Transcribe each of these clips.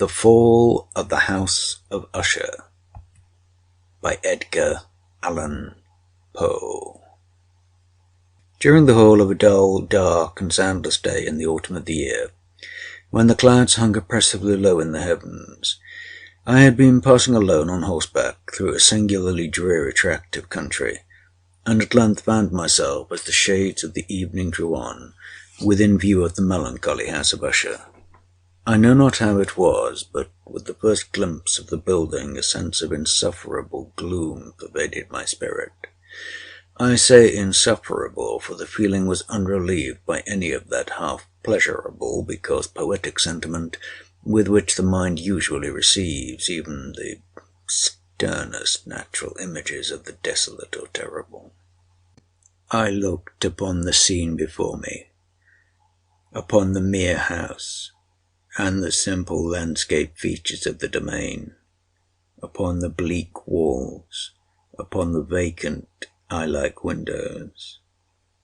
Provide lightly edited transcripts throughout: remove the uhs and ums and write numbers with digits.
The Fall of the House of Usher by Edgar Allen Poe. During the whole of a dull, dark, and soundless day in the autumn of the year, when the clouds hung oppressively low in the heavens, I had been passing alone on horseback through a singularly dreary tract of country, and at length found myself, as the shades of the evening drew on, within view of the melancholy House of Usher. I know not how it was, but with the first glimpse of the building a sense of insufferable gloom pervaded my spirit. I say insufferable, for the feeling was unrelieved by any of that half-pleasurable, because poetic sentiment with which the mind usually receives even the sternest natural images of the desolate or terrible. I looked upon the scene before me, upon the mere house, and the simple landscape features of the domain, upon the bleak walls, upon the vacant eye-like windows,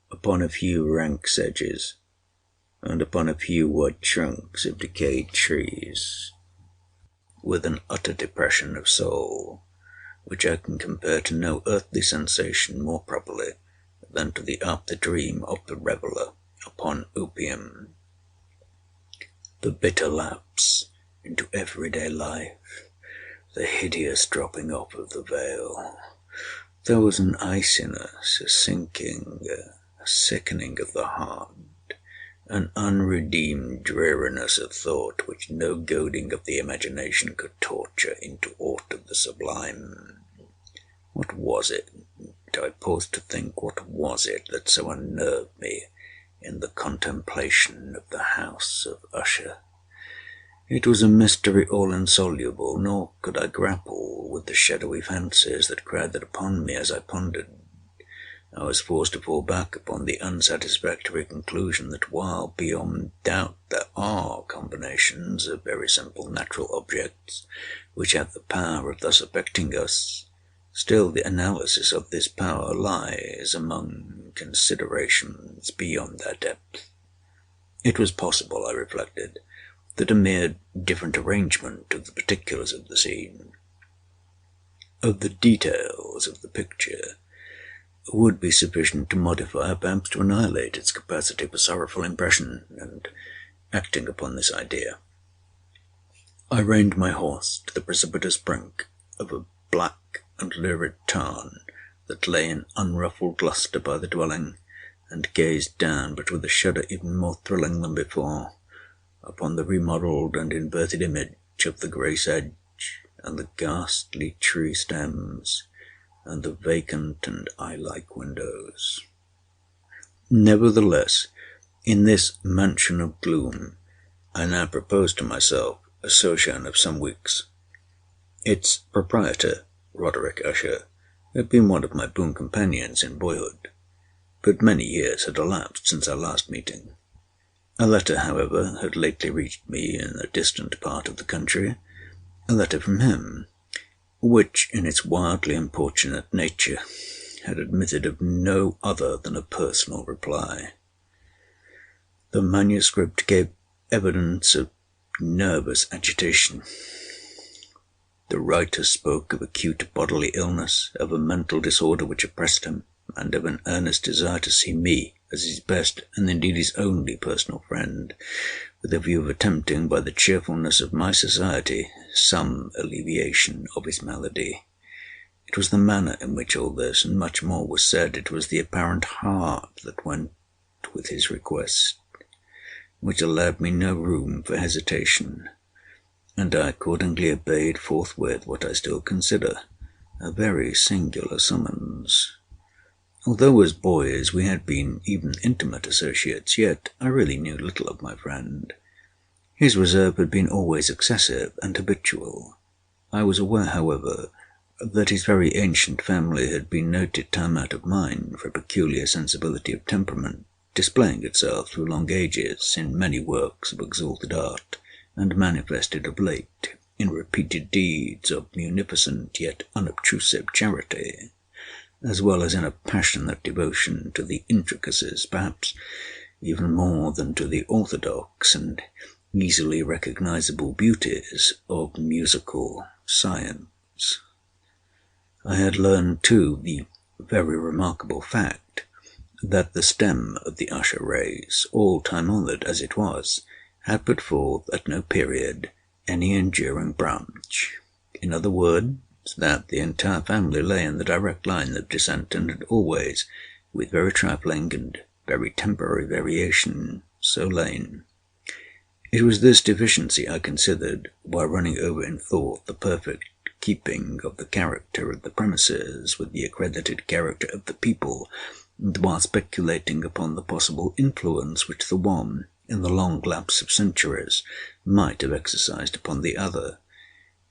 upon a few rank sedges, and upon a few white trunks of decayed trees, with an utter depression of soul, which I can compare to no earthly sensation more properly than to the after-dream of the reveller upon opium. The bitter lapse into everyday life, the hideous dropping off of the veil. There was an iciness, a sinking, a sickening of the heart, an unredeemed dreariness of thought which no goading of the imagination could torture into aught of the sublime. What was it? I paused to think, what was it that so unnerved me in the contemplation of the House of Usher? It was a mystery all insoluble, nor could I grapple with the shadowy fancies that crowded upon me as I pondered. I was forced to fall back upon the unsatisfactory conclusion that while beyond doubt there are combinations of very simple natural objects which have the power of thus affecting us, still the analysis of this power lies among considerations beyond their depth. It was possible, I reflected, that a mere different arrangement of the particulars of the scene, of the details of the picture, would be sufficient to modify, or perhaps to annihilate, its capacity for sorrowful impression, and, acting upon this idea, I reined my horse to the precipitous brink of a black and lurid tarn that lay in unruffled lustre by the dwelling, and gazed down, but with a shudder even more thrilling than before, upon the remodelled and inverted image of the grey sedge, and the ghastly tree stems, and the vacant and eye-like windows. Nevertheless, in this mansion of gloom, I now proposed to myself a sojourn of some weeks. Its proprietor, Roderick Usher, had been one of my boon companions in boyhood, but many years had elapsed since our last meeting. A letter, however, had lately reached me in a distant part of the country, a letter from him, which, in its wildly importunate nature, had admitted of no other than a personal reply. The manuscript gave evidence of nervous agitation. The writer spoke of acute bodily illness, of a mental disorder which oppressed him, and of an earnest desire to see me as his best, and indeed his only personal friend, with a view of attempting, by the cheerfulness of my society, some alleviation of his malady. It was the manner in which all this, and much more, was said, it was the apparent heart that went with his request, which allowed me no room for hesitation, and I accordingly obeyed forthwith what I still consider a very singular summons. Although as boys we had been even intimate associates, yet I really knew little of my friend. His reserve had been always excessive and habitual. I was aware, however, that his very ancient family had been noted time out of mind for a peculiar sensibility of temperament, displaying itself through long ages in many works of exalted art, and manifested of late in repeated deeds of munificent yet unobtrusive charity, as well as in a passionate devotion to the intricacies, perhaps even more than to the orthodox and easily recognizable beauties of musical science. I had learned, too, the very remarkable fact that the stem of the Usher race, all time-honored as it was, had put forth at no period any enduring branch. In other words, that the entire family lay in the direct line of descent, and had always, with very trifling and very temporary variation, so lain. It was this deficiency I considered, while running over in thought the perfect keeping of the character of the premises with the accredited character of the people, and while speculating upon the possible influence which the one, in the long lapse of centuries, might have exercised upon the other.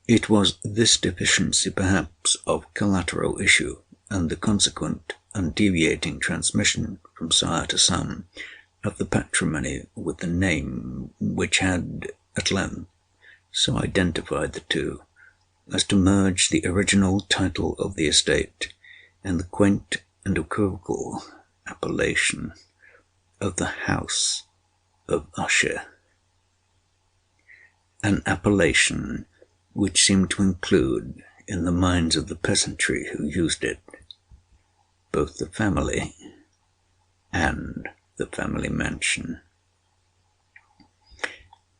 It was this deficiency, perhaps, of collateral issue, and the consequent undeviating transmission from sire to son of the patrimony with the name which had at length so identified the two as to merge the original title of the estate and the quaint and equivocal appellation of the House of Usher, an appellation which seemed to include in the minds of the peasantry who used it both the family and the family mansion.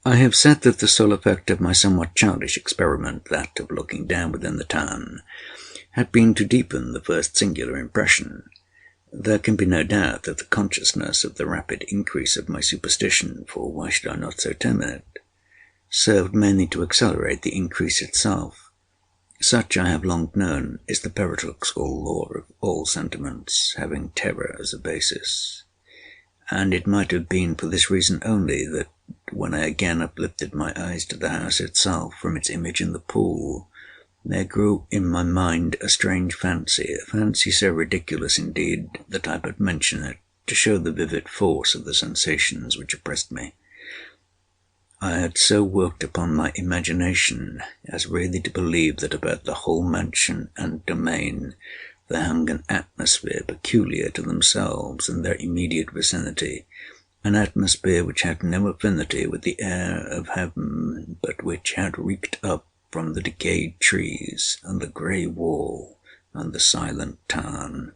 I have said that the sole effect of my somewhat childish experiment, that of looking down within the town, had been to deepen the first singular impression. There can be no doubt that the consciousness of the rapid increase of my superstition, for why should I not so term it, served mainly to accelerate the increase itself. Such, I have long known, is the paradoxical law of all sentiments, having terror as a basis. And it might have been for this reason only that, when I again uplifted my eyes to the house itself from its image in the pool, there grew in my mind a strange fancy, a fancy so ridiculous indeed that I but mention it to show the vivid force of the sensations which oppressed me. I had so worked upon my imagination as really to believe that about the whole mansion and domain there hung an atmosphere peculiar to themselves and their immediate vicinity, an atmosphere which had no affinity with the air of heaven, but which had reeked up from the decayed trees and the grey wall and the silent town,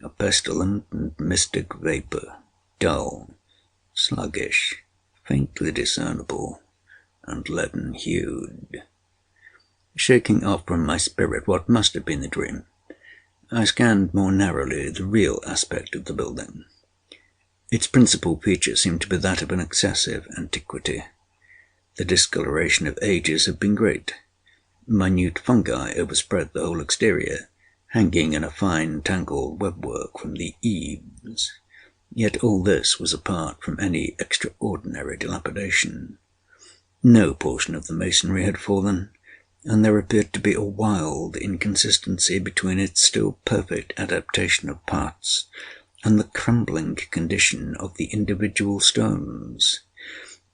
a pestilent and mystic vapour, dull, sluggish, faintly discernible, and leaden-hued. Shaking off from my spirit what must have been a dream, I scanned more narrowly the real aspect of the building. Its principal feature seemed to be that of an excessive antiquity. The discoloration of ages had been great. Minute fungi overspread the whole exterior, hanging in a fine tangled webwork from the eaves. Yet all this was apart from any extraordinary dilapidation. No portion of the masonry had fallen, and there appeared to be a wild inconsistency between its still perfect adaptation of parts and the crumbling condition of the individual stones.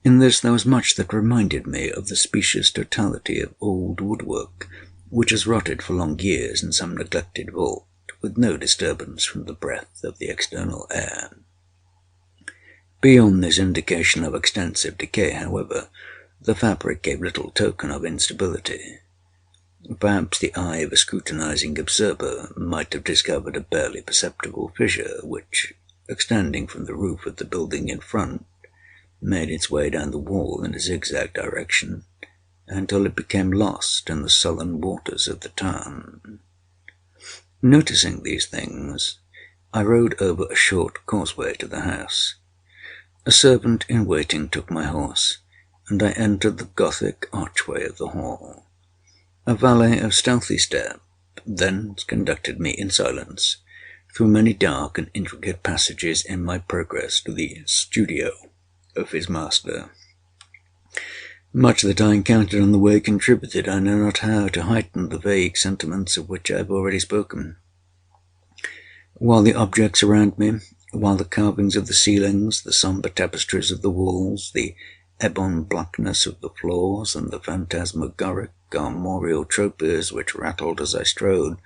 In this there was much that reminded me of the specious totality of old woodwork, which has rotted for long years in some neglected vault, with no disturbance from the breath of the external air. Beyond this indication of extensive decay, however, the fabric gave little token of instability. Perhaps the eye of a scrutinizing observer might have discovered a barely perceptible fissure which, extending from the roof of the building in front, made its way down the wall in a zigzag direction until it became lost in the sullen waters of the tarn. Noticing these things, I rode over a short causeway to the house. A servant in waiting took my horse, and I entered the Gothic archway of the hall. A valet of stealthy step then conducted me in silence through many dark and intricate passages in my progress to the studio of his master. Much that I encountered on the way contributed, I know not how, to heighten the vague sentiments of which I have already spoken. While the objects around me, while the carvings of the ceilings, the sombre tapestries of the walls, the ebon blackness of the floors, and the phantasmagoric armorial trophies which rattled as I strode,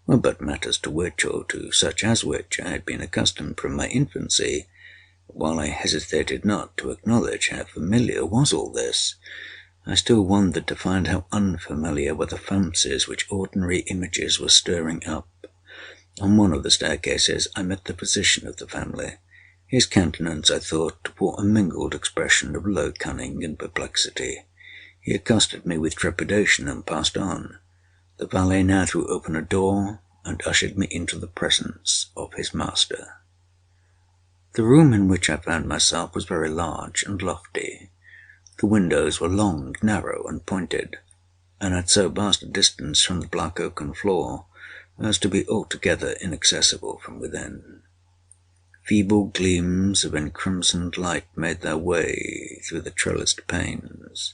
were but matters to which, or to such as which, I had been accustomed from my infancy, While I hesitated not to acknowledge how familiar was all this, I still wondered to find how unfamiliar were the fancies which ordinary images were stirring up. On one of the staircases I met the physician of the family. His countenance, I thought, wore a mingled expression of low cunning and perplexity. He accosted me with trepidation and passed on. The valet now threw open a door and ushered me into the presence of his master. The room in which I found myself was very large and lofty. The windows were long, narrow, and pointed, and at so vast a distance from the black oaken floor as to be altogether inaccessible from within. Feeble gleams of encrimsoned light made their way through the trellised panes,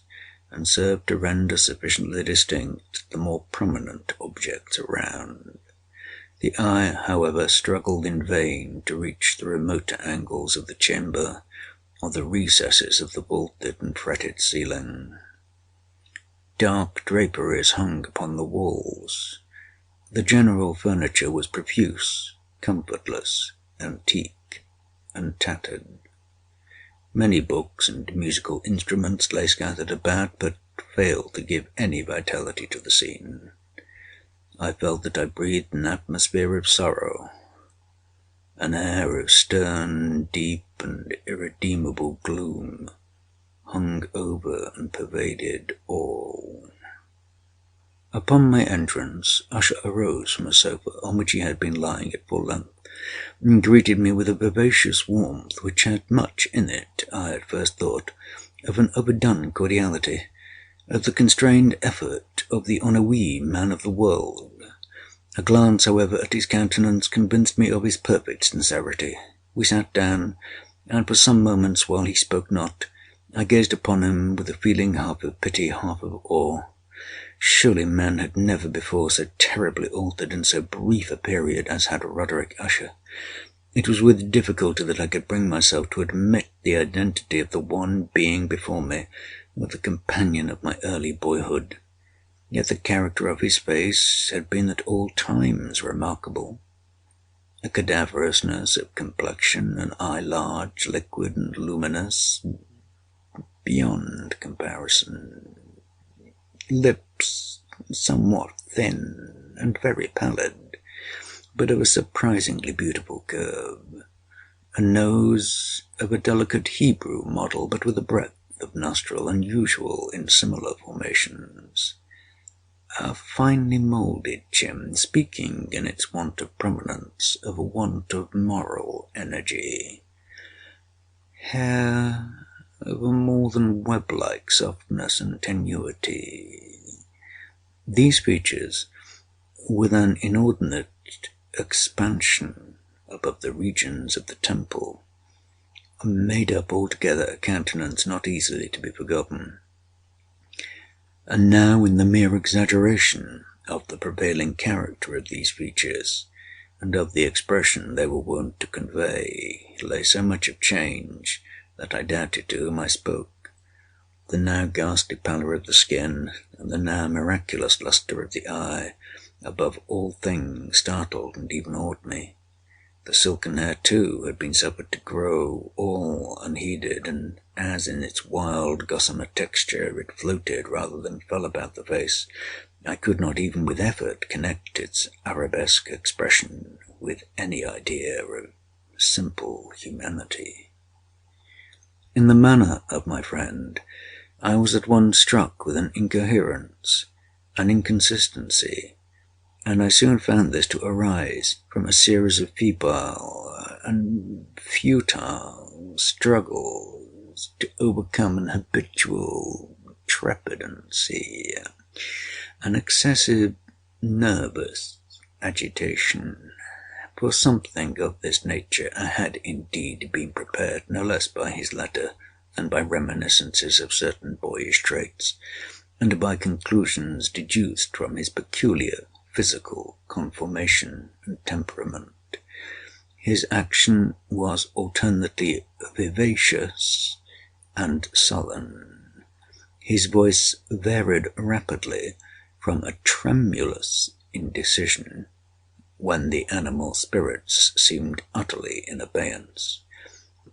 and served to render sufficiently distinct the more prominent objects around. The eye, however, struggled in vain to reach the remoter angles of the chamber, or the recesses of the vaulted and fretted ceiling. Dark draperies hung upon the walls. The general furniture was profuse, comfortless, antique, and tattered. Many books and musical instruments lay scattered about, but failed to give any vitality to the scene. I felt that I breathed an atmosphere of sorrow. An air of stern, deep, and irredeemable gloom hung over and pervaded all. Upon my entrance, Usher arose from a sofa on which he had been lying at full length, and greeted me with a vivacious warmth which had much in it, I at first thought, of an overdone cordiality, of the constrained effort of the ennuyé man of the world. A glance, however, at his countenance convinced me of his perfect sincerity. We sat down, and for some moments, while he spoke not, I gazed upon him with a feeling half of pity, half of awe. Surely men had never before so terribly altered in so brief a period as had Roderick Usher. It was with difficulty that I could bring myself to admit the identity of the one being before me with the companion of my early boyhood. Yet the character of his face had been at all times remarkable. A cadaverousness of complexion, an eye large, liquid, and luminous, beyond comparison. Lips somewhat thin and very pallid, but of a surprisingly beautiful curve. A nose of a delicate Hebrew model, but with a breadth of nostril unusual in similar formations. A finely moulded chin, speaking in its want of prominence of a want of moral energy. Hair of a more than web-like softness and tenuity. These features, with an inordinate expansion above the regions of the temple, made up altogether a countenance not easily to be forgotten. And now, in the mere exaggeration of the prevailing character of these features, and of the expression they were wont to convey, lay so much of change that I doubted to whom I spoke. The now ghastly pallor of the skin, and the now miraculous lustre of the eye, above all things startled and even awed me. The silken hair, too, had been suffered to grow, all unheeded, and as in its wild gossamer texture it floated rather than fell about the face, I could not even with effort connect its arabesque expression with any idea of simple humanity. In the manner of my friend, I was at once struck with an incoherence, an inconsistency, and I soon found this to arise from a series of feeble and futile struggles to overcome an habitual trepidancy, an excessive nervous agitation. For something of this nature I had indeed been prepared, no less by his letter than by reminiscences of certain boyish traits, and by conclusions deduced from his peculiar physical conformation and temperament. His action was alternately vivacious and sullen. His voice varied rapidly from a tremulous indecision, when the animal spirits seemed utterly in abeyance,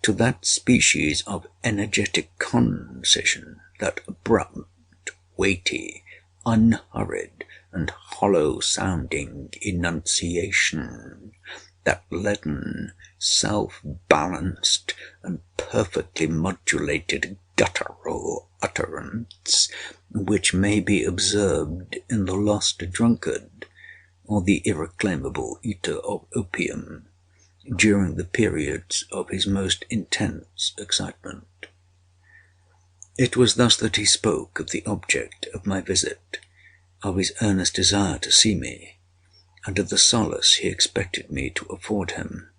to that species of energetic concision, that abrupt, weighty, unhurried, and hollow-sounding enunciation, that leaden, self-balanced, and perfectly modulated guttural utterance, which may be observed in the lost drunkard, or the irreclaimable eater of opium, during the periods of his most intense excitement. It was thus that he spoke of the object of my visit, of his earnest desire to see me, and of the solace he expected me to afford him.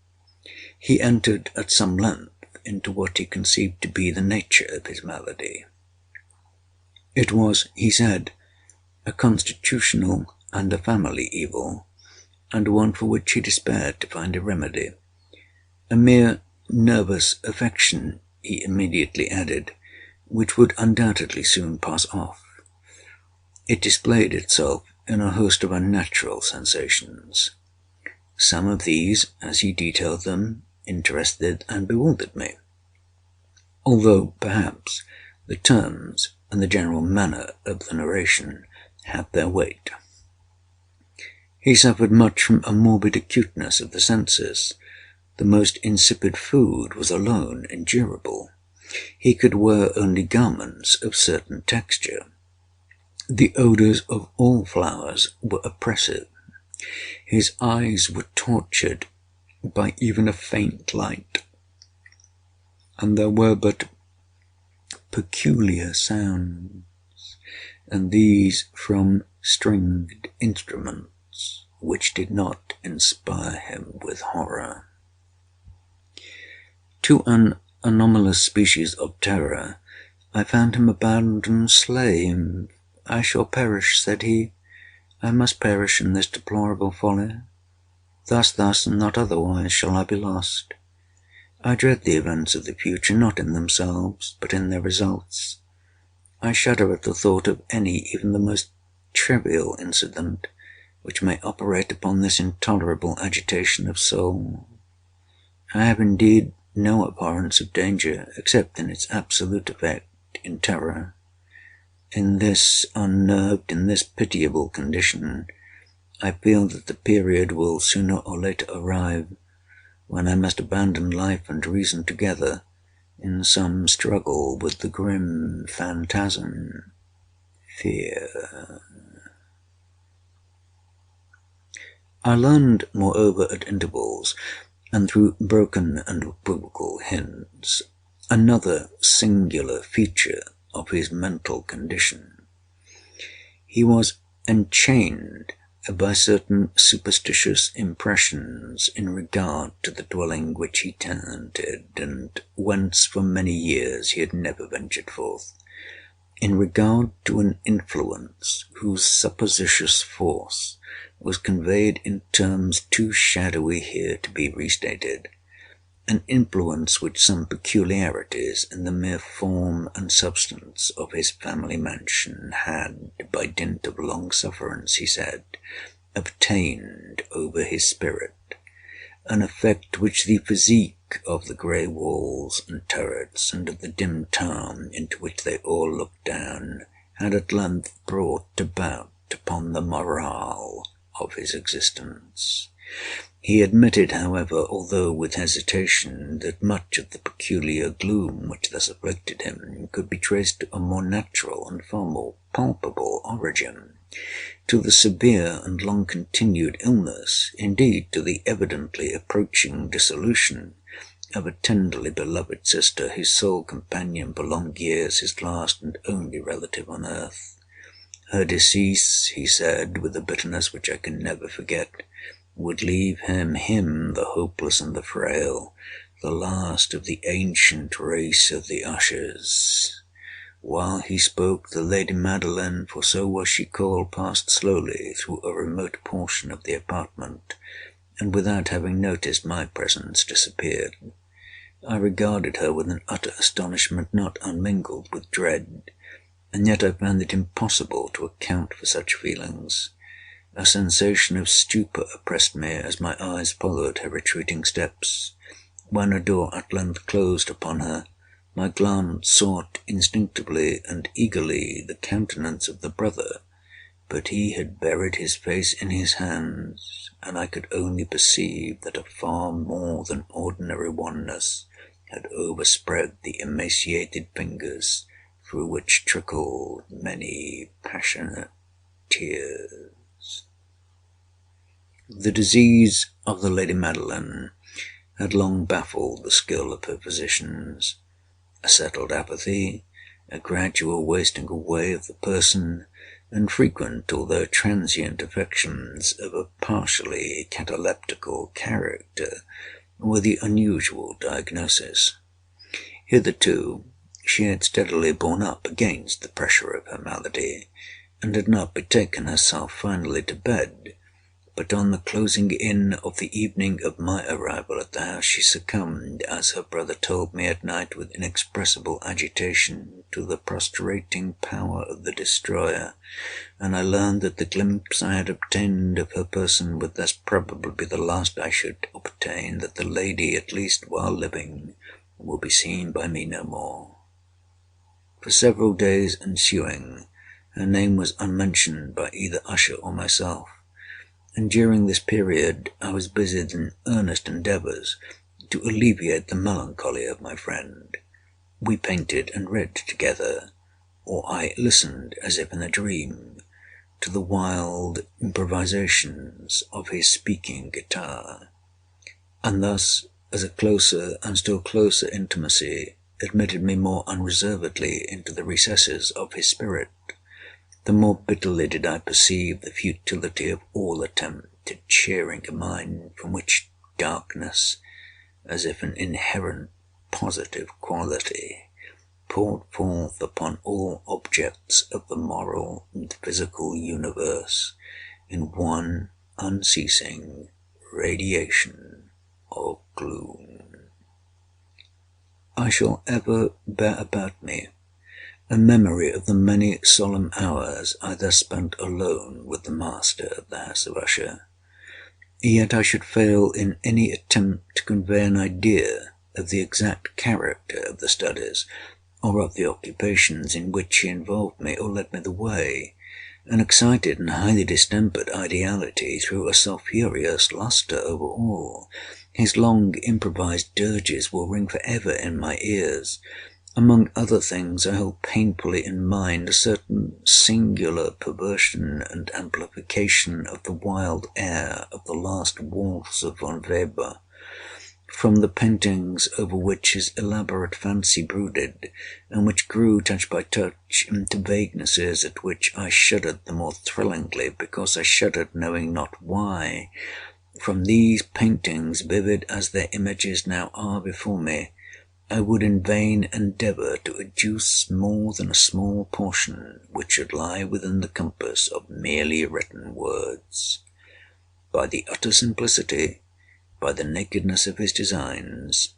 He entered at some length into what he conceived to be the nature of his malady. It was, he said, a constitutional and a family evil, and one for which he despaired to find a remedy. A mere nervous affection, he immediately added, which would undoubtedly soon pass off. It displayed itself in a host of unnatural sensations. Some of these, as he detailed them, interested and bewildered me, although perhaps the terms and the general manner of the narration had their weight. He suffered much from a morbid acuteness of the senses. The most insipid food was alone endurable. He could wear only garments of certain texture. The odours of all flowers were oppressive. His eyes were tortured by even a faint light, and there were but peculiar sounds, and these from stringed instruments, which did not inspire him with horror. To an anomalous species of terror, I found him a bounden slave. "I shall perish," said he. "I must perish in this deplorable folly. Thus, and not otherwise, shall I be lost. I dread the events of the future, not in themselves, but in their results. I shudder at the thought of any, even the most trivial incident, which may operate upon this intolerable agitation of soul. I have indeed no abhorrence of danger, except in its absolute effect, in terror. In this unnerved, in this pitiable condition, I feel that the period will sooner or later arrive when I must abandon life and reason together in some struggle with the grim phantasm, fear." I learned, moreover, at intervals, and through broken and equivocal hints, another singular feature of his mental condition. He was enchained by certain superstitious impressions in regard to the dwelling which he tenanted, and whence for many years he had never ventured forth, in regard to an influence whose supposititious force was conveyed in terms too shadowy here to be restated, an influence which some peculiarities in the mere form and substance of his family mansion had, by dint of long sufferance, he said, obtained over his spirit, an effect which the physique of the grey walls and turrets, and of the dim town into which they all looked down, had at length brought about upon the morale of his existence. He admitted, however, although with hesitation, that much of the peculiar gloom which thus afflicted him could be traced to a more natural and far more palpable origin, to the severe and long-continued illness, indeed to the evidently approaching dissolution, of a tenderly beloved sister, his sole companion for long years, his last and only relative on earth. Her decease, he said, with a bitterness which I can never forget, would leave him, the hopeless and the frail, the last of the ancient race of the Ushers. While he spoke, the Lady Madeline, for so was she called, passed slowly through a remote portion of the apartment, and without having noticed my presence, disappeared. I regarded her with an utter astonishment not unmingled with dread, and yet I found it impossible to account for such feelings. A sensation of stupor oppressed me as my eyes followed her retreating steps. When a door at length closed upon her, my glance sought instinctively and eagerly the countenance of the brother, but he had buried his face in his hands, and I could only perceive that a far more than ordinary wanness had overspread the emaciated fingers through which trickled many passionate tears. The disease of the Lady Madeline had long baffled the skill of her physicians. A settled apathy, a gradual wasting away of the person, and frequent, although transient, affections of a partially cataleptical character were the unusual diagnosis. Hitherto she had steadily borne up against the pressure of her malady, and had not betaken herself finally to bed, but on the closing in of the evening of my arrival at the house she succumbed, as her brother told me at night with inexpressible agitation, to the prostrating power of the destroyer, and I learned that the glimpse I had obtained of her person would thus probably be the last I should obtain, that the lady, at least while living, will be seen by me no more. For several days ensuing, her name was unmentioned by either Usher or myself, and during this period I was busied in earnest endeavours to alleviate the melancholy of my friend. We painted and read together, or I listened, as if in a dream, to the wild improvisations of his speaking guitar, and thus, as a closer and still closer intimacy admitted me more unreservedly into the recesses of his spirit, the more bitterly did I perceive the futility of all attempt at cheering a mind from which darkness, as if an inherent positive quality, poured forth upon all objects of the moral and physical universe in one unceasing radiation of gloom. I shall ever bear about me a memory of the many solemn hours I thus spent alone with the master of the House of Usher. Yet I should fail in any attempt to convey an idea of the exact character of the studies, or of the occupations in which he involved me or led me the way. An excited and highly distempered ideality threw a sulphureous lustre over all. His long improvised dirges will ring for ever in my ears. Among other things, I hold painfully in mind a certain singular perversion and amplification of the wild air of the last waltz of Von Weber, from the paintings over which his elaborate fancy brooded, and which grew touch by touch into vaguenesses at which I shuddered the more thrillingly because I shuddered knowing not why. From these paintings, vivid as their images now are before me, I would in vain endeavour to adduce more than a small portion which should lie within the compass of merely written words. By the utter simplicity, by the nakedness of his designs,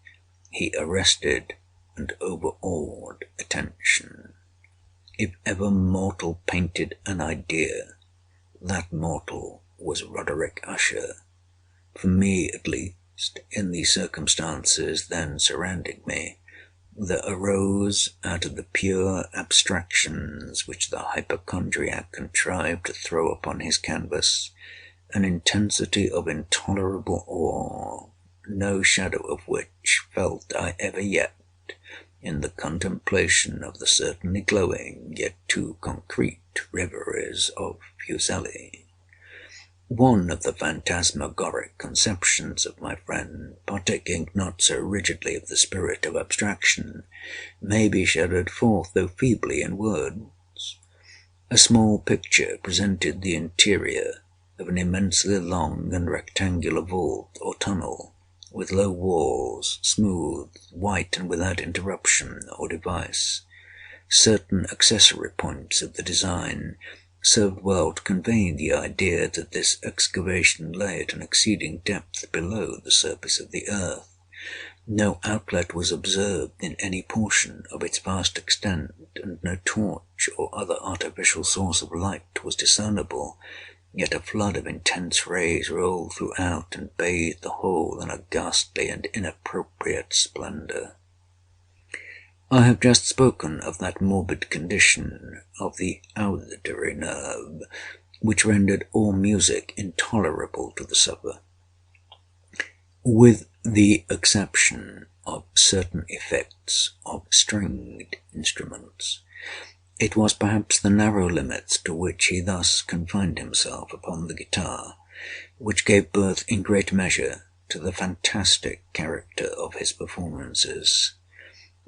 he arrested and overawed attention. If ever mortal painted an idea, that mortal was Roderick Usher. For me, at least, in the circumstances then surrounding me, there arose out of the pure abstractions which the hypochondriac contrived to throw upon his canvas an intensity of intolerable awe, no shadow of which felt I ever yet in the contemplation of the certainly glowing yet too concrete reveries of Fuseli. One of the phantasmagoric conceptions of my friend, partaking not so rigidly of the spirit of abstraction, may be shadowed forth, though feebly, in words. A small picture presented the interior of an immensely long and rectangular vault or tunnel, with low walls, smooth, white, and without interruption or device. Certain accessory points of the design served well to convey the idea that this excavation lay at an exceeding depth below the surface of the earth. No outlet was observed in any portion of its vast extent, and no torch or other artificial source of light was discernible, yet a flood of intense rays rolled throughout and bathed the whole in a ghastly and inappropriate splendor. I have just spoken of that morbid condition of the auditory nerve, which rendered all music intolerable to the sufferer. With the exception of certain effects of stringed instruments, it was perhaps the narrow limits to which he thus confined himself upon the guitar, which gave birth in great measure to the fantastic character of his performances.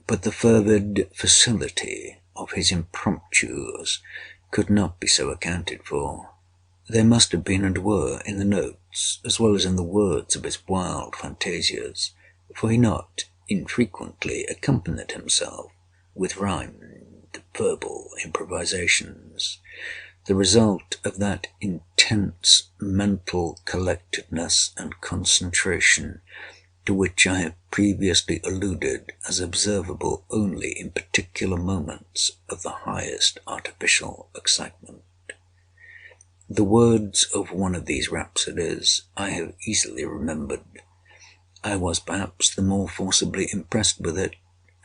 But the fervid facility of his impromptus could not be so accounted for. There must have been and were in the notes, as well as in the words of his wild fantasias, for he not infrequently accompanied himself with rhymed verbal improvisations, the result of that intense mental collectedness and concentration to which I have previously alluded as observable only in particular moments of the highest artificial excitement. The words of one of these rhapsodies I have easily remembered. I was perhaps the more forcibly impressed with it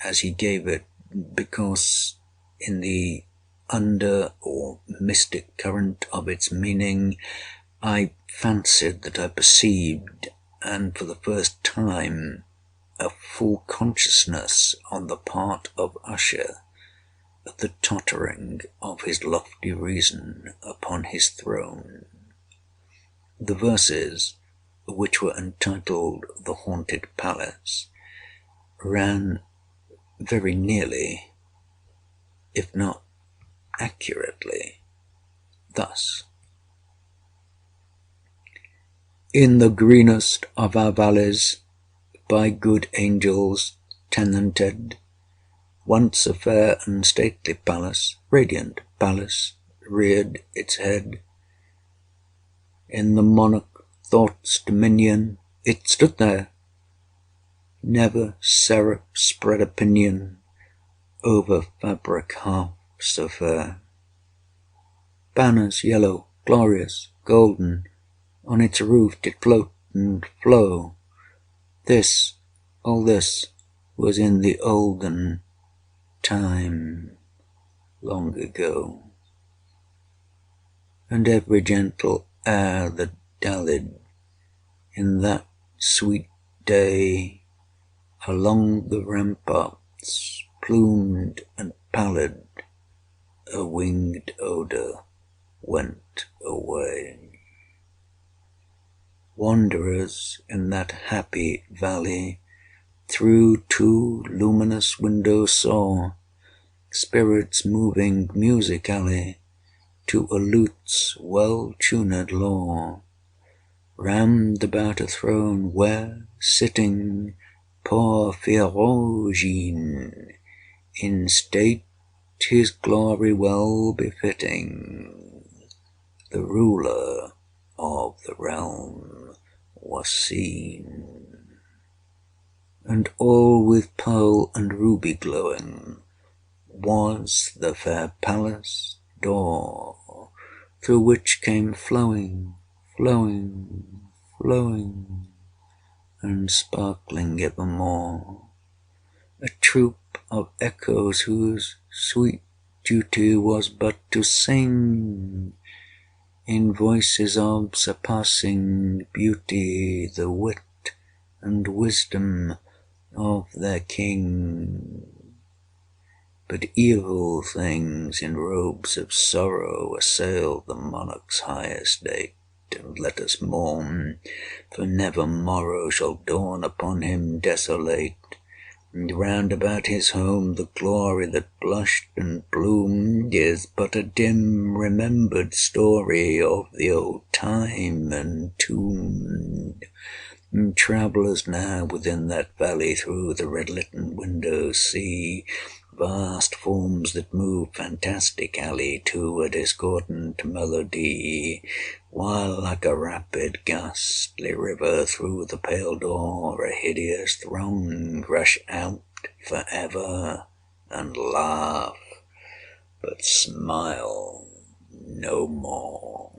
as he gave it, because in the under or mystic current of its meaning I fancied that I perceived, and for the first time, a full consciousness on the part of Usher of the tottering of his lofty reason upon his throne. The verses, which were entitled The Haunted Palace, ran very nearly, if not accurately, thus: In the greenest of our valleys, by good angels tenanted, once a fair and stately palace, radiant palace, reared its head. In the monarch thought's dominion it stood there. Never seraph spread a pinion over fabric half so fair. Banners yellow, glorious, golden, on its roof did float and flow. This, all this, was in the olden time, long ago. And every gentle air that dallied in that sweet day along the ramparts, plumed and pallid, a winged odor went away. Wanderers in that happy valley through two luminous windows saw spirits moving musically to a lute's well-tuned law, rammed about a throne where, sitting, poor Philogene, in state his glory well befitting, the ruler of the realm was seen. And all with pearl and ruby glowing was the fair palace door, through which came flowing, flowing, flowing, and sparkling evermore, a troop of echoes whose sweet duty was but to sing in voices of surpassing beauty the wit and wisdom of their king. But evil things in robes of sorrow assailed the monarch's high estate, and let us mourn, for never morrow shall dawn upon him desolate, and round about his home the glory that blushed and bloomed is but a dim remembered story of the old time entombed. And travellers now within that valley through the red-litten windows see vast forms that move fantastically to a discordant melody, while like a rapid ghastly river through the pale door a hideous throng rush out forever and laugh, but smile no more.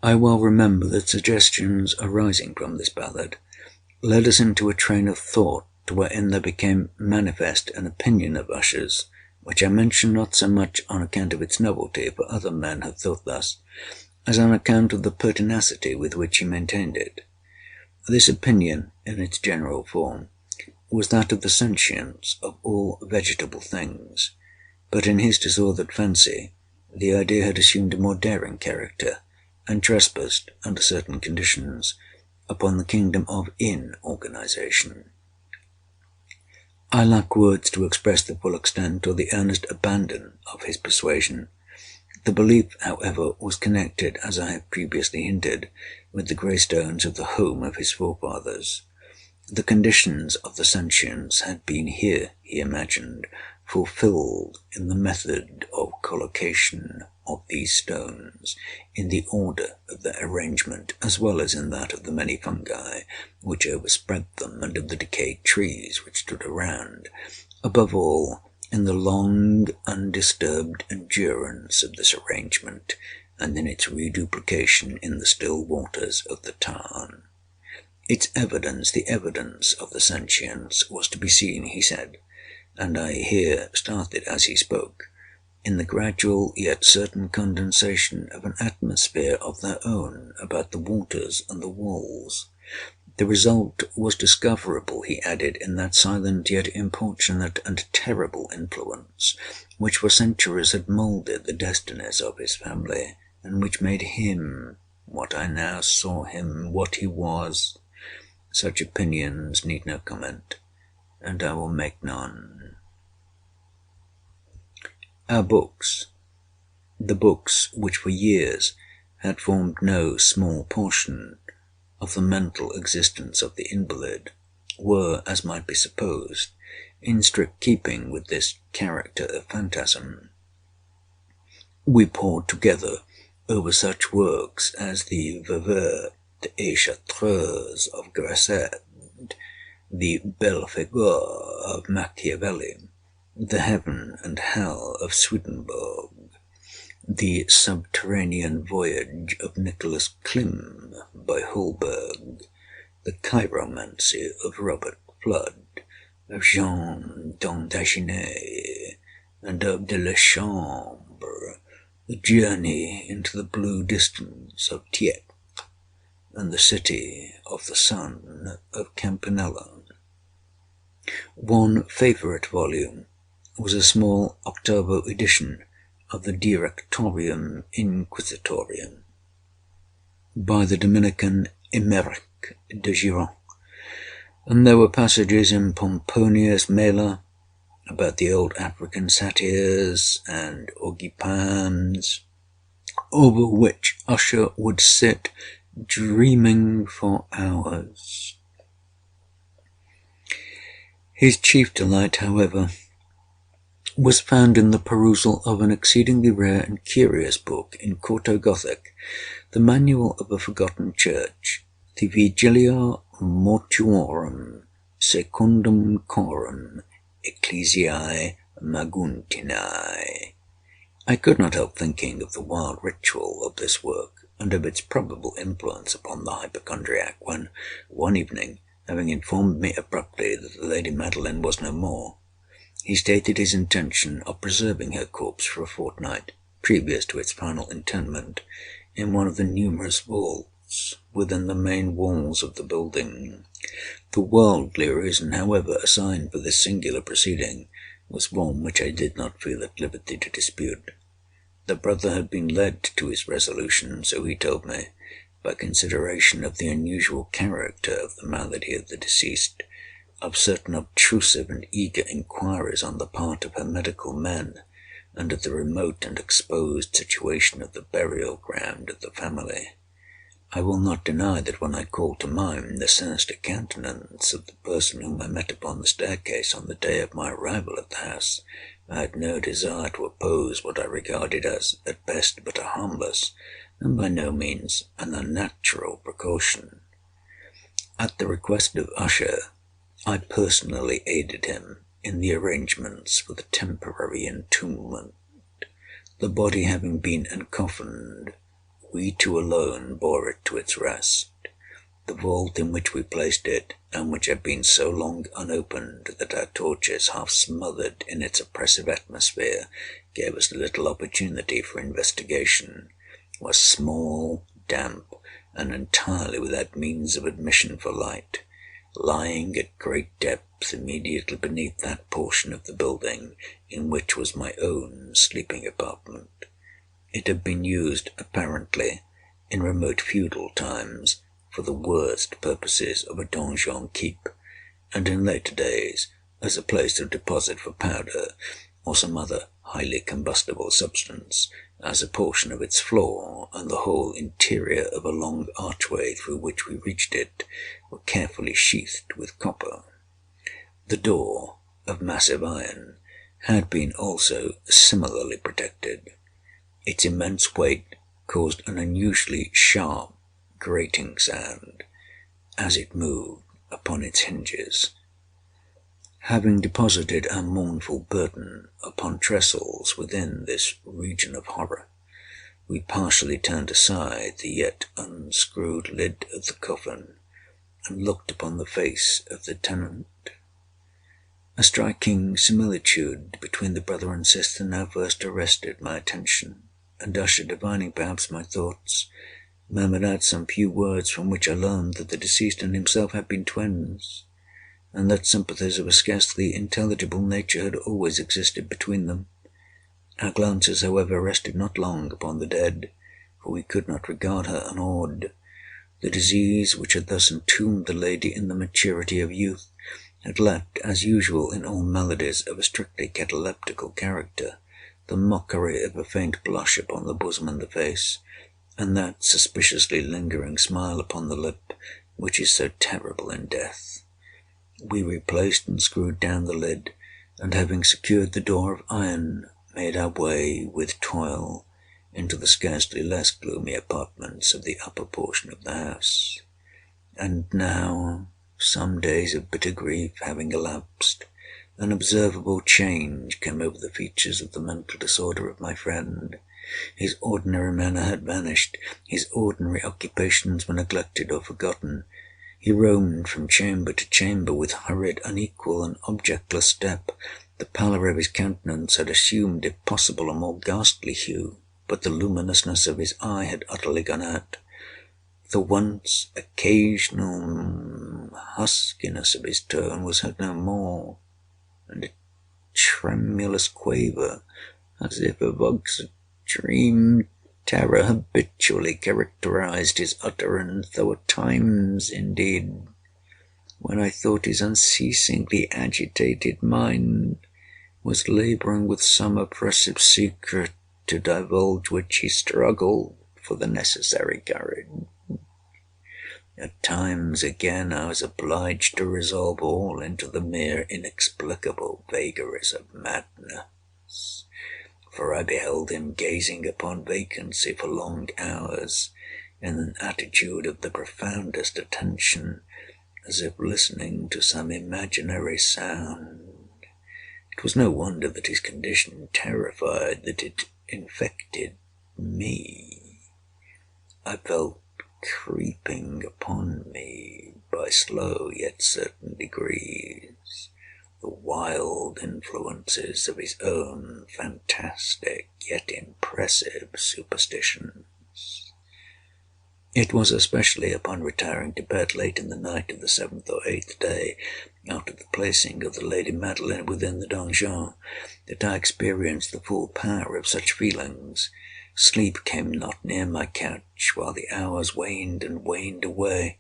I well remember that suggestions arising from this ballad led us into a train of thought wherein there became manifest an opinion of Usher's, which I mention not so much on account of its novelty, for other men have thought thus, as on account of the pertinacity with which he maintained it. This opinion, in its general form, was that of the sentience of all vegetable things, but in his disordered fancy the idea had assumed a more daring character, and trespassed, under certain conditions, upon the kingdom of inorganization. I lack words to express the full extent or the earnest abandon of his persuasion. The belief, however, was connected, as I have previously hinted, with the greystones of the home of his forefathers. The conditions of the sentience had been here, he imagined, fulfilled in the method of collocation of these stones, in the order of their arrangement, as well as in that of the many fungi which overspread them, and of the decayed trees which stood around, above all, in the long undisturbed endurance of this arrangement, and in its reduplication in the still waters of the Tarn. Its evidence, the evidence of the sentience, was to be seen, he said, and I here started as he spoke, in the gradual yet certain condensation of an atmosphere of their own about the waters and the walls. The result was discoverable, he added, in that silent yet importunate and terrible influence which for centuries had moulded the destinies of his family, and which made him what I now saw him, what he was. Such opinions need no comment, and I will make none. Our books, the books which for years had formed no small portion of the mental existence of the invalid, were, as might be supposed, in strict keeping with this character of phantasm. We pored together over such works as the Veuve et Chartreuse of Grasset, the Belle Figure of Machiavelli, the Heaven and Hell of Swedenborg, the Subterranean Voyage of Nicholas Klim by Holberg, the Chiromancy of Robert Flood, of Jean d'Andaginet, and of de la Chambre, the Journey into the Blue Distance of Tieck, and the City of the Sun of Campanella. One favourite volume was a small octavo edition of the Directorium Inquisitorium by the Dominican Emeric de Giron, and there were passages in Pomponius Mela about the old African satyrs and ogipans, over which Usher would sit dreaming for hours. His chief delight, however, was found in the perusal of an exceedingly rare and curious book in quarto Gothic, the Manual of a Forgotten Church, the Vigilia Mortuorum Secundum Coram Ecclesiae Maguntinae. I could not help thinking of the wild ritual of this work, and of its probable influence upon the hypochondriac, when, one evening, having informed me abruptly that the Lady Madeline was no more, he stated his intention of preserving her corpse for a fortnight, previous to its final interment, in one of the numerous vaults within the main walls of the building. The worldly reason, however, assigned for this singular proceeding was one which I did not feel at liberty to dispute. The brother had been led to his resolution, so he told me, by consideration of the unusual character of the malady of the deceased, of certain obtrusive and eager inquiries on the part of her medical men, and of the remote and exposed situation of the burial ground of the family. I will not deny that when I called to mind the sinister countenance of the person whom I met upon the staircase on the day of my arrival at the house, I had no desire to oppose what I regarded as, at best, but a harmless, and by no means an unnatural precaution. At the request of Usher, I personally aided him in the arrangements for the temporary entombment. The body having been encoffined, We two alone bore it to its rest. The vault in which we placed it, and which had been so long unopened that our torches, half smothered in its oppressive atmosphere, gave us little opportunity for investigation, was small, damp, and entirely without means of admission for light, lying at great depth immediately beneath that portion of the building in which was my own sleeping apartment. It had been used, apparently, in remote feudal times, for the worst purposes of a donjon keep, and in later days as a place of deposit for powder or some other highly combustible substance, as a portion of its floor and the whole interior of a long archway through which we reached it were carefully sheathed with copper. The door, of massive iron, had been also similarly protected. Its immense weight caused an unusually sharp, grating sound as it moved upon its hinges. Having deposited our mournful burden upon trestles within this region of horror, we partially turned aside the yet unscrewed lid of the coffin and looked upon the face of the tenant. A striking similitude between the brother and sister now first arrested my attention, and Usher, divining perhaps my thoughts, murmured out some few words from which I learned that the deceased and himself had been twins, and that sympathies of a scarcely intelligible nature had always existed between them. Our glances, however, rested not long upon the dead, for we could not regard her unawed. The disease which had thus entombed the lady in the maturity of youth had left, as usual in all maladies of a strictly cataleptical character, the mockery of a faint blush upon the bosom and the face, and that suspiciously lingering smile upon the lip which is so terrible in death. We replaced and screwed down the lid, and having secured the door of iron, made our way with toil into the scarcely less gloomy apartments of the upper portion of the house. And now, some days of bitter grief having elapsed, an observable change came over the features of the mental disorder of my friend. His ordinary manner had vanished. His ordinary occupations were neglected or forgotten. He roamed from chamber to chamber with hurried, unequal, and objectless step. The pallor of his countenance had assumed, if possible, a more ghastly hue, but the luminousness of his eye had utterly gone out. The once occasional huskiness of his tone was heard no more, and a tremulous quaver, as if of extreme terror, habitually characterized his utterance, though at times, indeed, when I thought his unceasingly agitated mind was laboring with some oppressive secret, to divulge which he struggled for the necessary courage. At times, again, I was obliged to resolve all into the mere inexplicable vagaries of madness, for I beheld him gazing upon vacancy for long hours, in an attitude of the profoundest attention, as if listening to some imaginary sound. It was no wonder that his condition terrified, that it infected me. I felt creeping upon me by slow yet certain degrees the wild influences of his own fantastic yet impressive superstitions. It was especially upon retiring to bed late in the night of the 7th or 8th day after the placing of the Lady Madeline within the donjon that I experienced the full power of such feelings. Sleep came not near my couch while the hours waned and waned away.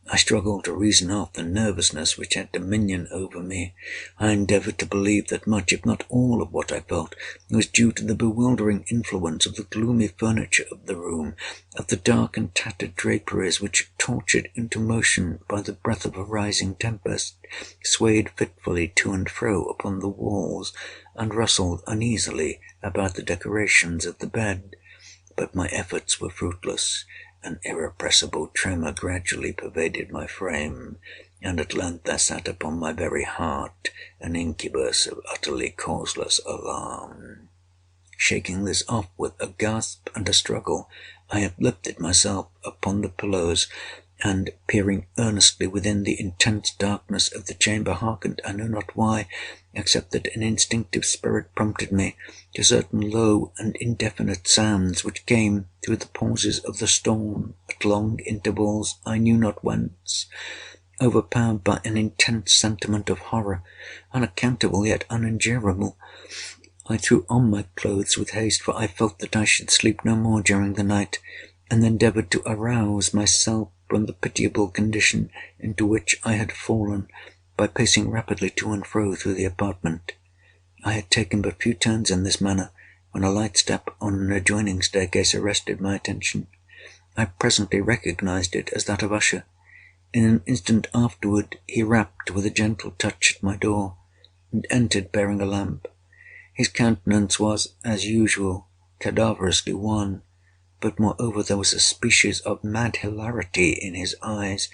I struggled to reason off the nervousness which had dominion over me. I endeavored to believe that much, if not all, of what I felt was due to the bewildering influence of the gloomy furniture of the room, of the dark and tattered draperies which, tortured into motion by the breath of a rising tempest, swayed fitfully to and fro upon the walls, and rustled uneasily about the decorations of the bed. But my efforts were fruitless. An irrepressible tremor gradually pervaded my frame, and at length there sat upon my very heart an incubus of utterly causeless alarm. shaking this off with a gasp and a struggle, I had lifted myself upon the pillows, and, peering earnestly within the intense darkness of the chamber, hearkened, I know not why, except that an instinctive spirit prompted me, to certain low and indefinite sounds which came through the pauses of the storm, at long intervals, I knew not whence. Overpowered by an intense sentiment of horror, unaccountable yet unendurable, I threw on my clothes with haste, for I felt that I should sleep no more during the night, and endeavoured to arouse myself from the pitiable condition into which I had fallen by pacing rapidly to and fro through the apartment. I had taken but few turns in this manner when a light step on an adjoining staircase arrested my attention. I presently recognized it as that of Usher. In an instant afterward he rapped with a gentle touch at my door, and entered bearing a lamp. His countenance was, as usual, cadaverously wan, but moreover there was a species of mad hilarity in his eyes,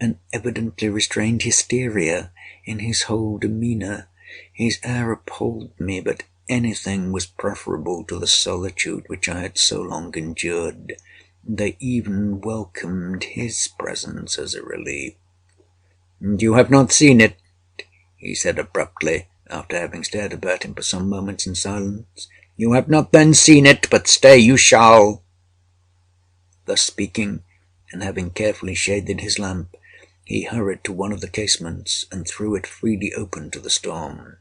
an evidently restrained hysteria in his whole demeanour. His air appalled me, but anything was preferable to the solitude which I had so long endured. They even welcomed his presence as a relief. "You have not seen it," he said abruptly, after having stared about him for some moments in silence. "You have not then seen it, but stay, you shall." Thus speaking, and having carefully shaded his lamp, he hurried to one of the casements, and threw it freely open to the storm.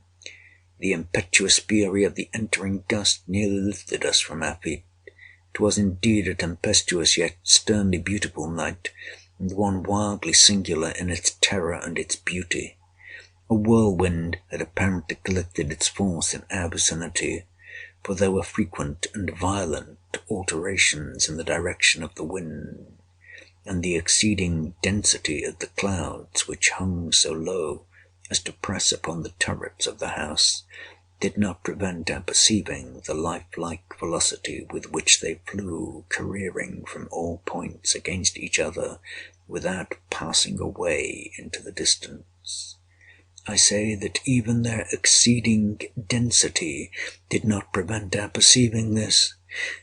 The impetuous fury of the entering gust nearly lifted us from our feet. It was indeed a tempestuous yet sternly beautiful night, and one wildly singular in its terror and its beauty. A whirlwind had apparently collected its force in our vicinity, for there were frequent and violent alterations in the direction of the wind, and the exceeding density of the clouds, which hung so low as to press upon the turrets of the house, did not prevent our perceiving the lifelike velocity with which they flew, careering from all points against each other, without passing away into the distance. I say that even their exceeding density did not prevent our perceiving this,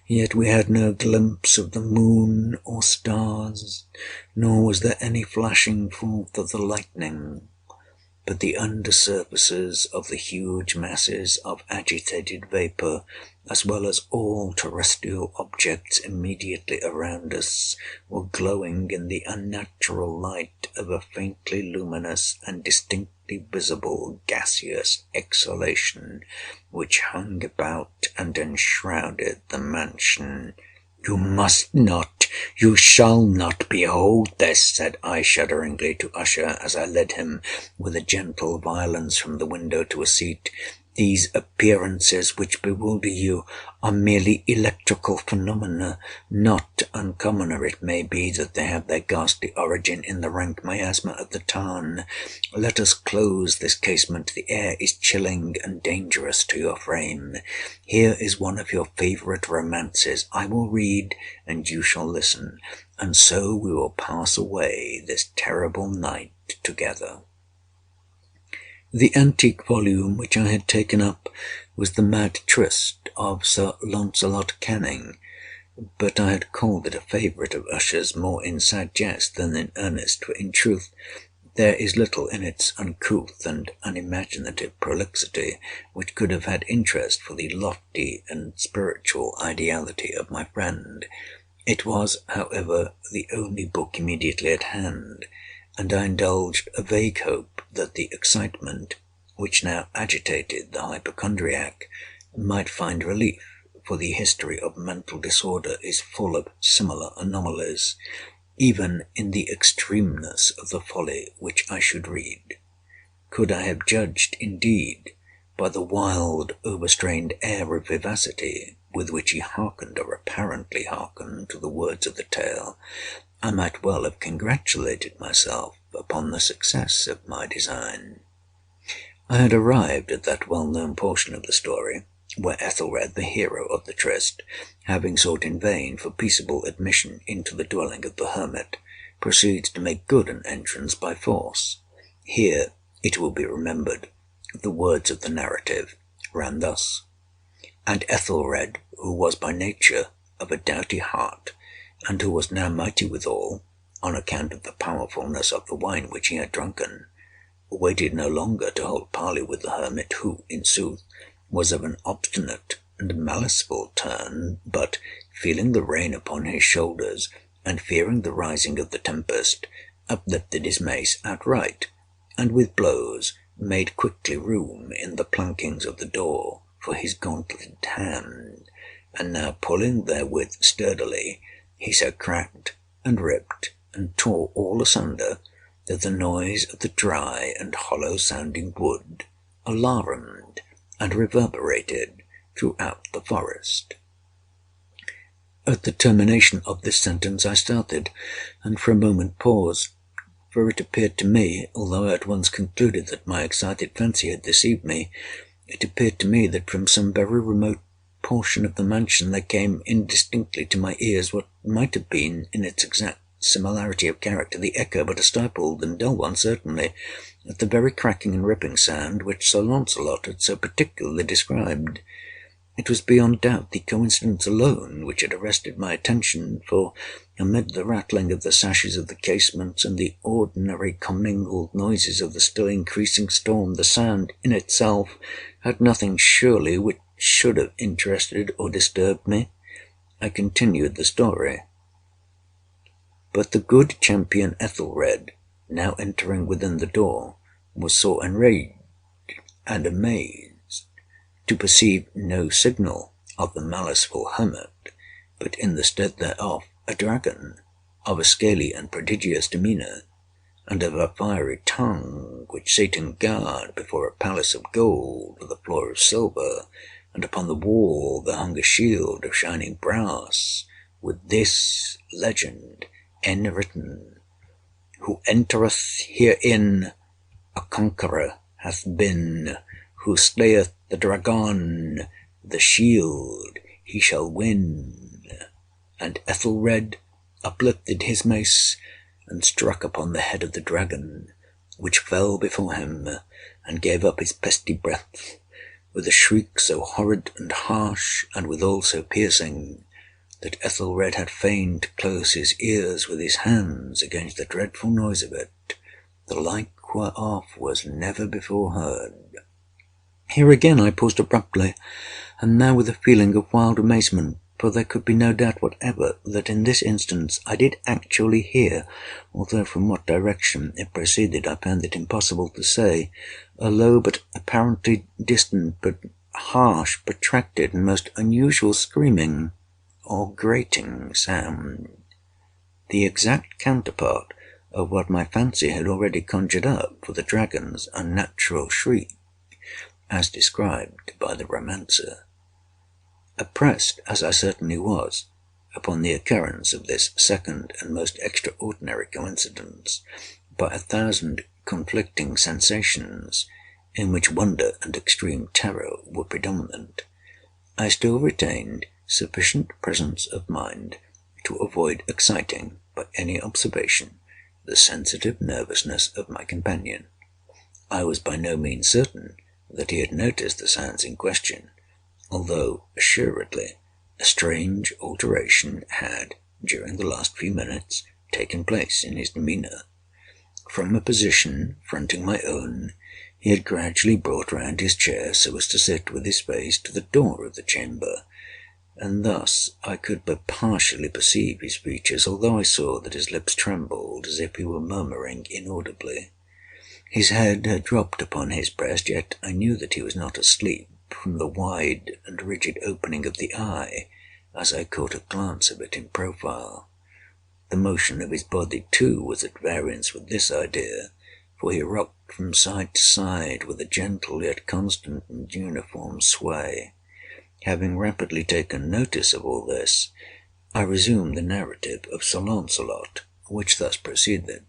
yet we had no glimpse of the moon or stars, nor was there any flashing forth of the lightning, but the under surfaces of the huge masses of agitated vapour, as well as all terrestrial objects immediately around us, were glowing in the unnatural light of a faintly luminous and distinctly visible gaseous exhalation, which hung about and enshrouded the mansion. "You must not, you shall not behold this," said I shudderingly to Usher, as I led him with a gentle violence from the window to a seat. "These appearances which bewilder you are merely electrical phenomena. Not uncommoner it may be that they have their ghastly origin in the rank miasma of the tarn. Let us close this casement. The air is chilling and dangerous to your frame. Here is one of your favourite romances. I will read, and you shall listen, and so we will pass away this terrible night together." The antique volume which I had taken up was the Mad Tryst of Sir Launcelot Canning, but I had called it a favourite of Usher's more in sad jest than in earnest, for in truth there is little in its uncouth and unimaginative prolixity which could have had interest for the lofty and spiritual ideality of my friend. It was, however, the only book immediately at hand, and I indulged a vague hope that the excitement which now agitated the hypochondriac might find relief, for the history of mental disorder is full of similar anomalies, even in the extremeness of the folly which I should read. Could I have judged, indeed, by the wild, overstrained air of vivacity with which he hearkened, or apparently hearkened, to the words of the tale, I might well have congratulated myself upon the success of my design. I had arrived at that well-known portion of the story where Ethelred, the hero of the tryst, having sought in vain for peaceable admission into the dwelling of the hermit, proceeds to make good an entrance by force. Here, it will be remembered, the words of the narrative ran thus: and Ethelred, who was by nature of a doughty heart, and who was now mighty withal, on account of the powerfulness of the wine which he had drunken, waited no longer to hold parley with the hermit, who, in sooth, was of an obstinate and maliceful turn, but, feeling the rain upon his shoulders, and fearing the rising of the tempest, uplifted his mace outright, and with blows made quickly room in the plankings of the door for his gauntleted hand, and now pulling therewith sturdily, he so cracked and ripped and tore all asunder that the noise of the dry and hollow-sounding wood alarumed and reverberated throughout the forest. At the termination of this sentence I started, and for a moment paused, for it appeared to me, although I at once concluded that my excited fancy had deceived me, it appeared to me that from some very remote portion of the mansion there came indistinctly to my ears what might have been, in its exact similarity of character, the echo, but a stifled and dull one certainly, at the very cracking and ripping sound which Sir Launcelot had so particularly described. It was beyond doubt the coincidence alone which had arrested my attention, for amid the rattling of the sashes of the casements and the ordinary commingled noises of the still increasing storm, the sound in itself had nothing surely which should have interested or disturbed me. I continued the story. But the good champion Ethelred, now entering within the door, was sore enraged and amazed to perceive no signal of the maliceful hermit, but in the stead thereof a dragon of a scaly and prodigious demeanour, and of a fiery tongue, which sate in guard before a palace of gold with a floor of silver, and upon the wall there hung a shield of shining brass, with this legend enwritten: "Who entereth herein a conqueror hath been, who slayeth the dragon, the shield he shall win." And Ethelred uplifted his mace and struck upon the head of the dragon, which fell before him, and gave up his pesty breath with a shriek so horrid and harsh, and withal so piercing, that Ethelred had fain to close his ears with his hands against the dreadful noise of it, the like whereof was never before heard. Here again I paused abruptly, and now with a feeling of wild amazement, for there could be no doubt whatever that in this instance I did actually hear, although from what direction it proceeded I found it impossible to say, a low but apparently distant, but harsh, protracted, and most unusual screaming or grating sound, the exact counterpart of what my fancy had already conjured up for the dragon's unnatural shriek, as described by the romancer. Oppressed, as I certainly was, upon the occurrence of this second and most extraordinary coincidence, by 1,000 conflicting sensations, in which wonder and extreme terror were predominant, I still retained sufficient presence of mind to avoid exciting, by any observation, the sensitive nervousness of my companion. I was by no means certain that he had noticed the sounds in question, although assuredly a strange alteration had, during the last few minutes, taken place in his demeanour. From a position fronting my own, he had gradually brought round his chair so as to sit with his face to the door of the chamber, and thus I could but partially perceive his features, although I saw that his lips trembled as if he were murmuring inaudibly. His head had dropped upon his breast, yet I knew that he was not asleep, from the wide and rigid opening of the eye, as I caught a glance of it in profile. The motion of his body, too, was at variance with this idea, for he rocked from side to side with a gentle yet constant and uniform sway. Having rapidly taken notice of all this, I resumed the narrative of Sir Launcelot, which thus proceeded.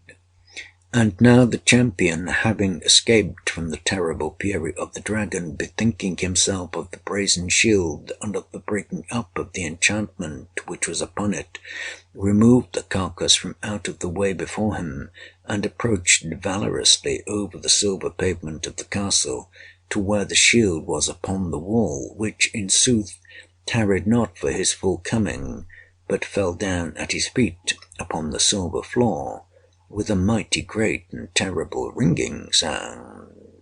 And now the champion, having escaped from the terrible fury of the dragon, bethinking himself of the brazen shield and of the breaking up of the enchantment which was upon it, removed the carcass from out of the way before him, and approached valorously over the silver pavement of the castle, to where the shield was upon the wall, which, in sooth, tarried not for his full coming, but fell down at his feet upon the silver floor, with a mighty great and terrible ringing sound.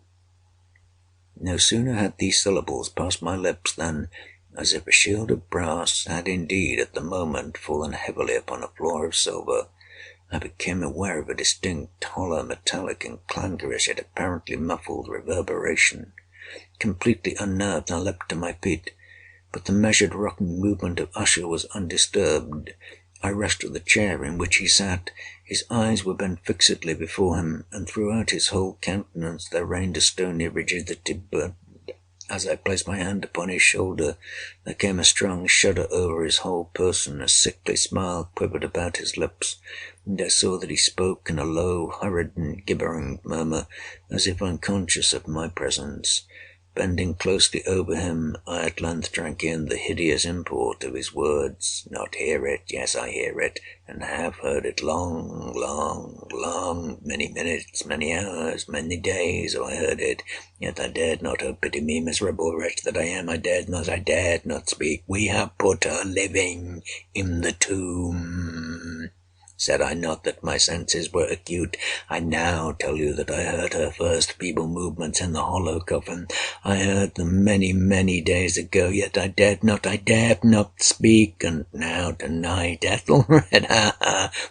No sooner had these syllables passed my lips than, as if a shield of brass had indeed at the moment fallen heavily upon a floor of silver, I became aware of a distinct, hollow, metallic, and clangorous, yet apparently muffled reverberation. Completely unnerved, I leapt to my feet, but the measured rocking movement of Usher was undisturbed. I rushed to the chair in which he sat. His eyes were bent fixedly before him, and throughout his whole countenance there reigned a stony rigidity, but as I placed my hand upon his shoulder, there came a strong shudder over his whole person, a sickly smile quivered about his lips, and I saw that he spoke in a low, hurried, and gibbering murmur, as if unconscious of my presence. Bending closely over him, I at length drank in the hideous import of his words. Not hear it? Yes, I hear it, and have heard it long, long, long, many minutes, many hours, many days have I heard it, yet I dared not. Oh, pity me, miserable wretch that I am, I dared not speak. We have put her living in the tomb. Said I not that my senses were acute? I now tell you that I heard her first feeble movements in the hollow coffin. I heard them many, many days ago, yet I dared not speak. And now tonight, Ethelred,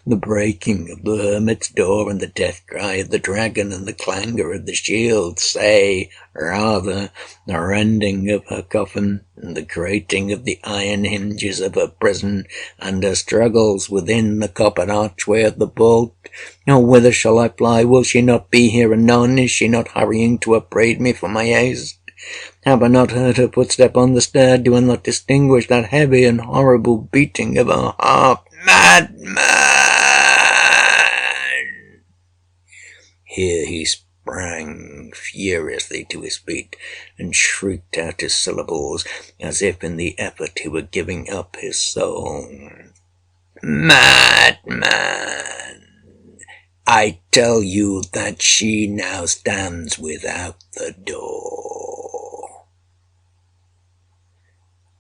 the breaking of the hermit's door, and the death cry of the dragon, and the clangor of the shield, say, rather, the rending of her coffin, and the grating of the iron hinges of her prison, and her struggles within the coppered archway of the vault. Oh, whither shall I fly? Will she not be here anon? Is she not hurrying to upbraid me for my haste? Have I not heard her footstep on the stair? Do I not distinguish that heavy and horrible beating of her heart? Madman! Here he sprang furiously to his feet and shrieked out his syllables as if in the effort he were giving up his soul. Madman! I tell you that she now stands without the door.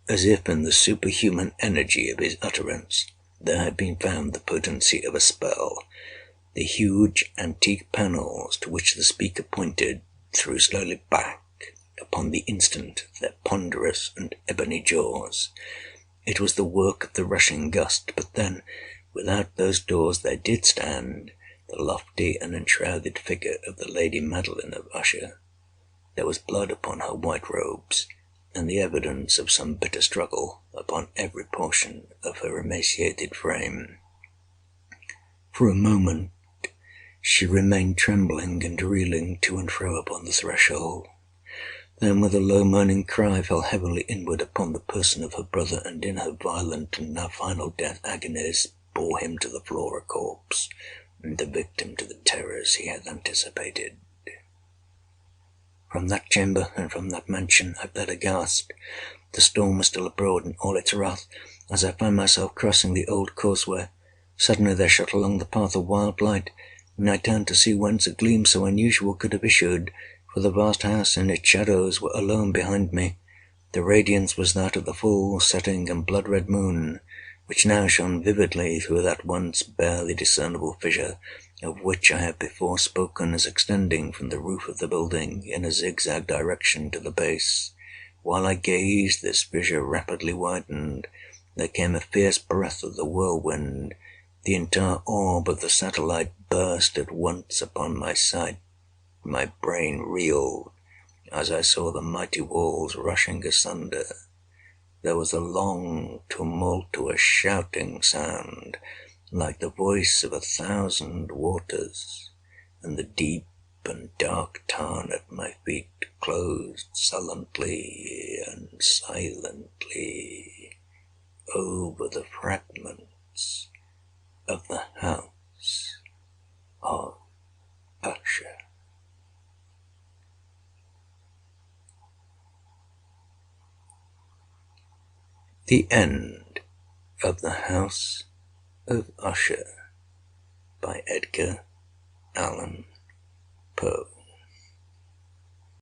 As if in the superhuman energy of his utterance there had been found the potency of a spell, the huge antique panels to which the speaker pointed threw slowly back upon the instant their ponderous and ebony jaws. It was the work of the rushing gust, but then, without those doors there did stand the lofty and enshrouded figure of the Lady Madeline of Usher. There was blood upon her white robes, and the evidence of some bitter struggle upon every portion of her emaciated frame. For a moment she remained trembling and reeling to and fro upon the threshold. Then with a low moaning cry fell heavily inward upon the person of her brother, and in her violent and now final death agonies bore him to the floor a corpse, and a victim to the terrors he had anticipated. From that chamber and from that mansion I fled aghast. The storm was still abroad in all its wrath, as I found myself crossing the old causeway. Suddenly there shot along the path a wild light, and I turned to see whence a gleam so unusual could have issued, for the vast house and its shadows were alone behind me. The radiance was that of the full setting and blood-red moon, which now shone vividly through that once barely discernible fissure, of which I have before spoken as extending from the roof of the building in a zigzag direction to the base. While I gazed, this fissure rapidly widened. There came a fierce breath of the whirlwind. The entire orb of the satellite burst at once upon my sight. My brain reeled as I saw the mighty walls rushing asunder. There was a long, tumultuous shouting sound, like the voice of 1,000 waters, and the deep and dark tarn at my feet closed sullenly and silently over the fragments of the House of Usher. The End of the House of Usher by Edgar Allen Poe.